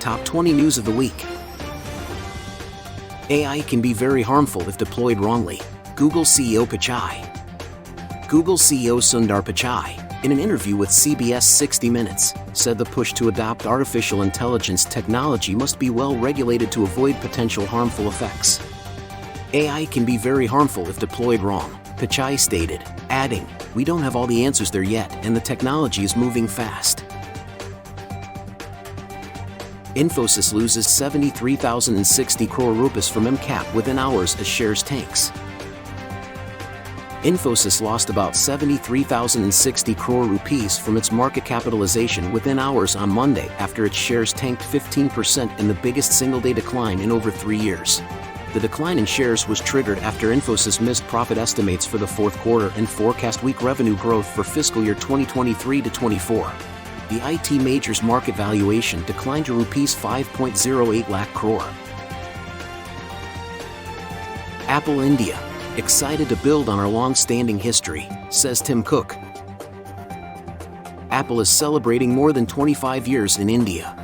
Top 20 News of the Week. AI can be very harmful if deployed wrongly. Google CEO Pichai. Google CEO Sundar Pichai, in an interview with CBS 60 Minutes, said the push to adopt artificial intelligence technology must be well regulated to avoid potential harmful effects. AI can be very harmful if deployed wrong, Pichai stated, adding, "We don't have all the answers there yet, and the technology is moving fast." Infosys loses 73,060 crore rupees from MCAP within hours as shares tanks. Infosys lost about 73,060 crore rupees from its market capitalization within hours on Monday after its shares tanked 15% in the biggest single-day decline in over 3 years. The decline in shares was triggered after Infosys missed profit estimates for the fourth quarter and forecast weak revenue growth for fiscal year 2023 to 24. The IT major's market valuation declined to Rs 5.08 lakh crore. Apple India, excited to build on our long-standing history, says Tim Cook. Apple is celebrating more than 25 years in India.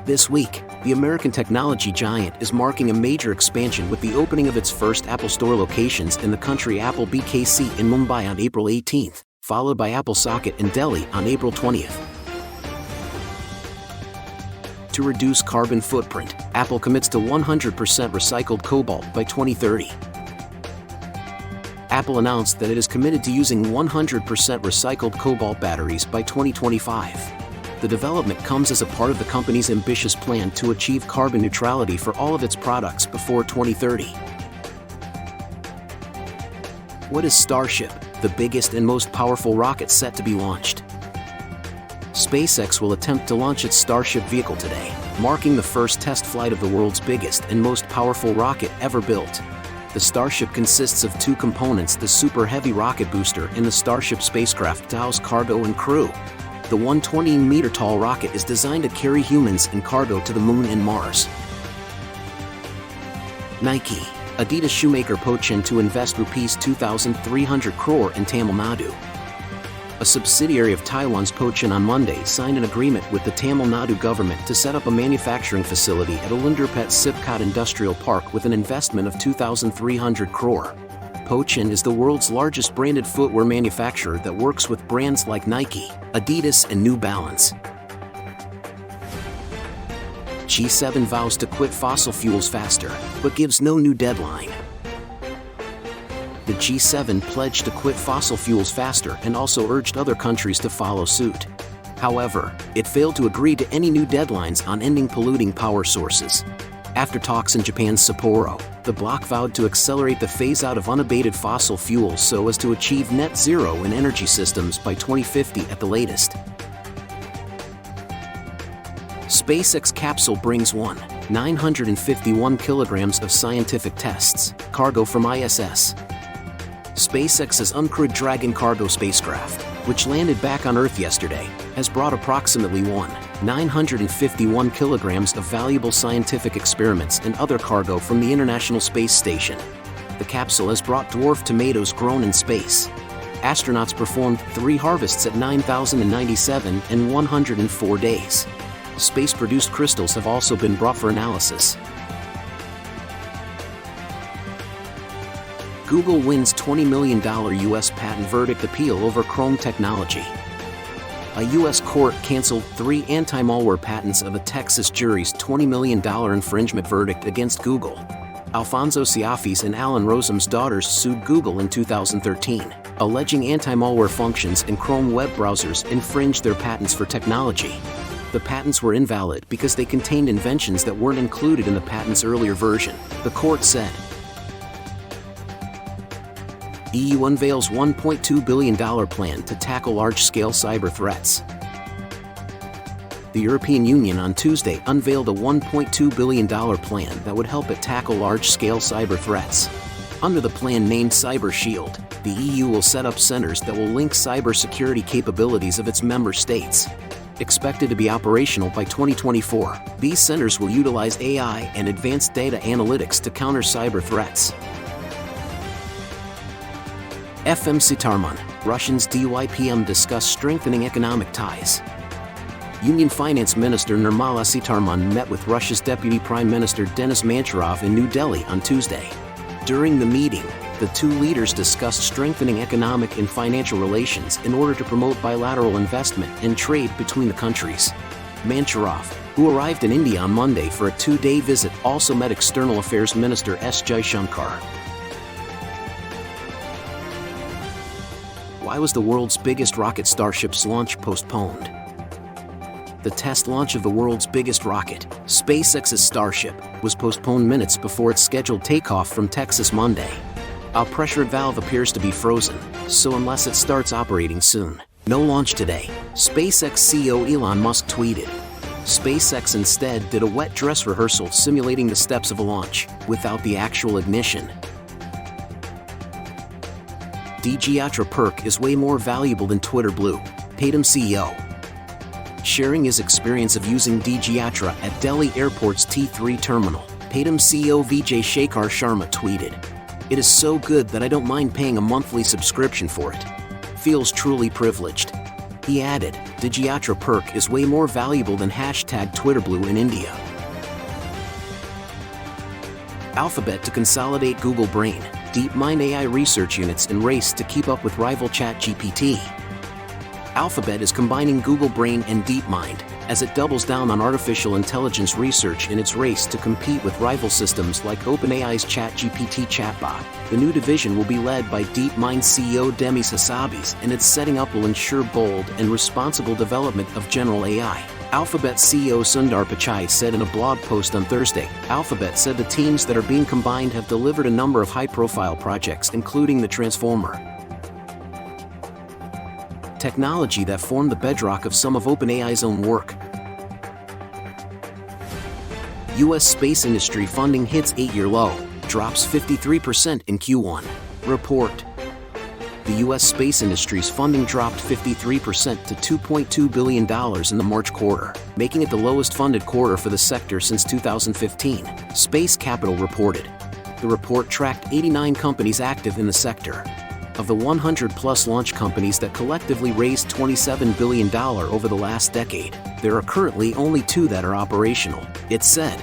This week, the American technology giant is marking a major expansion with the opening of its first Apple Store locations in the country, Apple BKC in Mumbai on April 18th, followed by Apple Socket in Delhi on April 20th. To reduce carbon footprint, Apple commits to 100% recycled cobalt by 2030. Apple announced that it is committed to using 100% recycled cobalt batteries by 2025. The development comes as a part of the company's ambitious plan to achieve carbon neutrality for all of its products before 2030. What is Starship, the biggest and most powerful rocket set to be launched? SpaceX will attempt to launch its Starship vehicle today, marking the first test flight of the world's biggest and most powerful rocket ever built. The Starship consists of two components: the Super Heavy rocket booster and the Starship spacecraft to house cargo and crew. The 120-meter-tall rocket is designed to carry humans and cargo to the Moon and Mars. Nike, Adidas shoemaker Pochin to invest Rs 2,300 crore in Tamil Nadu. A subsidiary of Taiwan's Pochin on Monday signed an agreement with the Tamil Nadu government to set up a manufacturing facility at Alunderpet Sipcot Industrial Park with an investment of 2,300 crore. Pochin is the world's largest branded footwear manufacturer that works with brands like Nike, Adidas and New Balance. G7 vows to quit fossil fuels faster, but gives no new deadline. The G7 pledged to quit fossil fuels faster and also urged other countries to follow suit. However, it failed to agree to any new deadlines on ending polluting power sources. After talks in Japan's Sapporo, the bloc vowed to accelerate the phase-out of unabated fossil fuels so as to achieve net zero in energy systems by 2050 at the latest. SpaceX capsule brings 951 kilograms of scientific tests, cargo from ISS. SpaceX's uncrewed Dragon cargo spacecraft, which landed back on Earth yesterday, has brought approximately 951 kilograms of valuable scientific experiments and other cargo from the International Space Station. The capsule has brought dwarf tomatoes grown in space. Astronauts performed 3 harvests at 9,097 and 104 days. Space-produced crystals have also been brought for analysis. Google wins $20 million U.S. patent verdict appeal over Chrome technology. A U.S. court canceled 3 anti-malware patents of a Texas jury's $20 million infringement verdict against Google. Alfonso Siafis and Alan Rosam's daughters sued Google in 2013, alleging anti-malware functions in Chrome web browsers infringed their patents for technology. The patents were invalid because they contained inventions that weren't included in the patent's earlier version, the court said. EU unveils $1.2 billion plan to tackle large-scale cyber threats. The European Union on Tuesday unveiled a $1.2 billion plan that would help it tackle large-scale cyber threats. Under the plan named Cyber Shield, the EU will set up centers that will link cybersecurity capabilities of its member states. Expected to be operational by 2024, these centers will utilize AI and advanced data analytics to counter cyber threats. FMC Tarman Russians DPM discuss strengthening economic ties. Union Finance Minister Nirmala Sitharaman met with Russia's Deputy Prime Minister Denis Manturov in New Delhi on Tuesday. During the meeting, the two leaders discussed strengthening economic and financial relations in order to promote bilateral investment and trade between the countries. Manturov, who arrived in India on Monday for a 2-day visit, also met External Affairs Minister S. Jaishankar. Why was the world's biggest rocket Starship's launch postponed? The test launch of the world's biggest rocket, SpaceX's Starship, was postponed minutes before its scheduled takeoff from Texas Monday. A pressured valve appears to be frozen, so unless it starts operating soon, no launch today, SpaceX CEO Elon Musk tweeted. SpaceX instead did a wet dress rehearsal simulating the steps of a launch, without the actual ignition. Dgatra perk is way more valuable than Twitter Blue, Paytm CEO. Sharing his experience of using Dgatra at Delhi Airport's T3 terminal, Paytm CEO Vijay Shekhar Sharma tweeted, "It is so good that I don't mind paying a monthly subscription for it. Feels truly privileged." He added, Dgatra perk is way more valuable than Twitter Blue in India. Alphabet to consolidate Google Brain, DeepMind AI research units in race to keep up with rival ChatGPT. Alphabet is combining Google Brain and DeepMind as it doubles down on artificial intelligence research in its race to compete with rival systems like OpenAI's ChatGPT chatbot. The new division will be led by DeepMind CEO Demis Hassabis, and its setting up will ensure bold and responsible development of general AI. Alphabet CEO Sundar Pichai said in a blog post on Thursday. Alphabet said the teams that are being combined have delivered a number of high-profile projects, including the Transformer technology that formed the bedrock of some of OpenAI's own work. U.S. space industry funding hits 8-year low, drops 53% in Q1. Report. The U.S. space industry's funding dropped 53% to $2.2 billion in the March quarter, making it the lowest funded quarter for the sector since 2015, Space Capital reported. The report tracked 89 companies active in the sector. Of the 100-plus launch companies that collectively raised $27 billion over the last decade, there are currently only 2 that are operational, it said.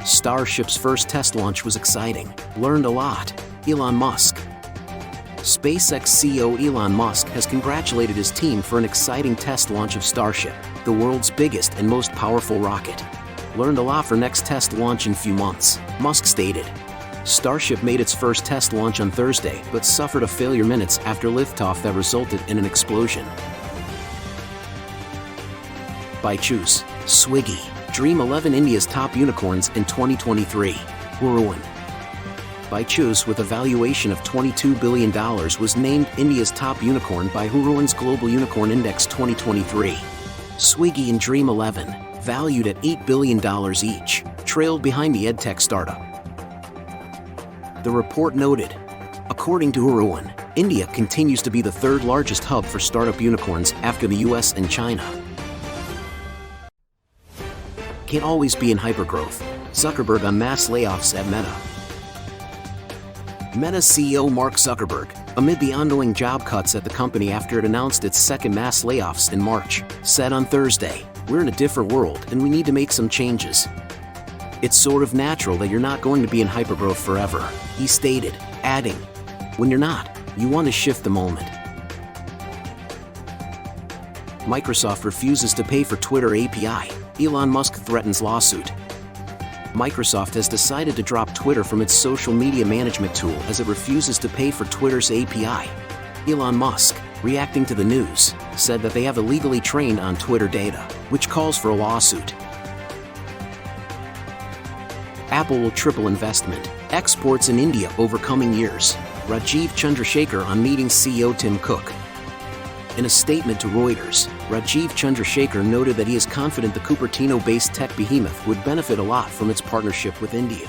Starship's first test launch was exciting. Learned a lot. Elon Musk. SpaceX CEO Elon Musk has congratulated his team for an exciting test launch of Starship, the world's biggest and most powerful rocket. Learned a lot for next test launch in few months, Musk stated. Starship made its first test launch on Thursday but suffered a failure minutes after liftoff that resulted in an explosion. Byju's, Swiggy, Dream 11 India's top unicorns in 2023. Huron. Byju's, with a valuation of $22 billion, was named India's top unicorn by Huron's Global Unicorn Index 2023. Swiggy and Dream 11, valued at $8 billion each, trailed behind the edtech startup. The report noted, according to Huron, India continues to be the 3rd largest hub for startup unicorns after the US and China. Can't always be in hypergrowth. Zuckerberg on mass layoffs at Meta. Meta CEO Mark Zuckerberg, amid the ongoing job cuts at the company after it announced its second mass layoffs in March, said on Thursday, "We're in a different world and we need to make some changes. It's sort of natural that you're not going to be in hypergrowth forever," he stated, adding, "When you're not, you want to shift the moment." Microsoft refuses to pay for Twitter API. Elon Musk threatens lawsuit. Microsoft has decided to drop Twitter from its social media management tool as it refuses to pay for Twitter's API. Elon Musk, reacting to the news, said that they have illegally trained on Twitter data, which calls for a lawsuit. Apple will triple investment, exports in India over coming years. Rajiv Chandrasekhar on meeting CEO Tim Cook. In a statement to Reuters, Rajiv Chandrasekhar noted that he is confident the Cupertino-based tech behemoth would benefit a lot from its partnership with India.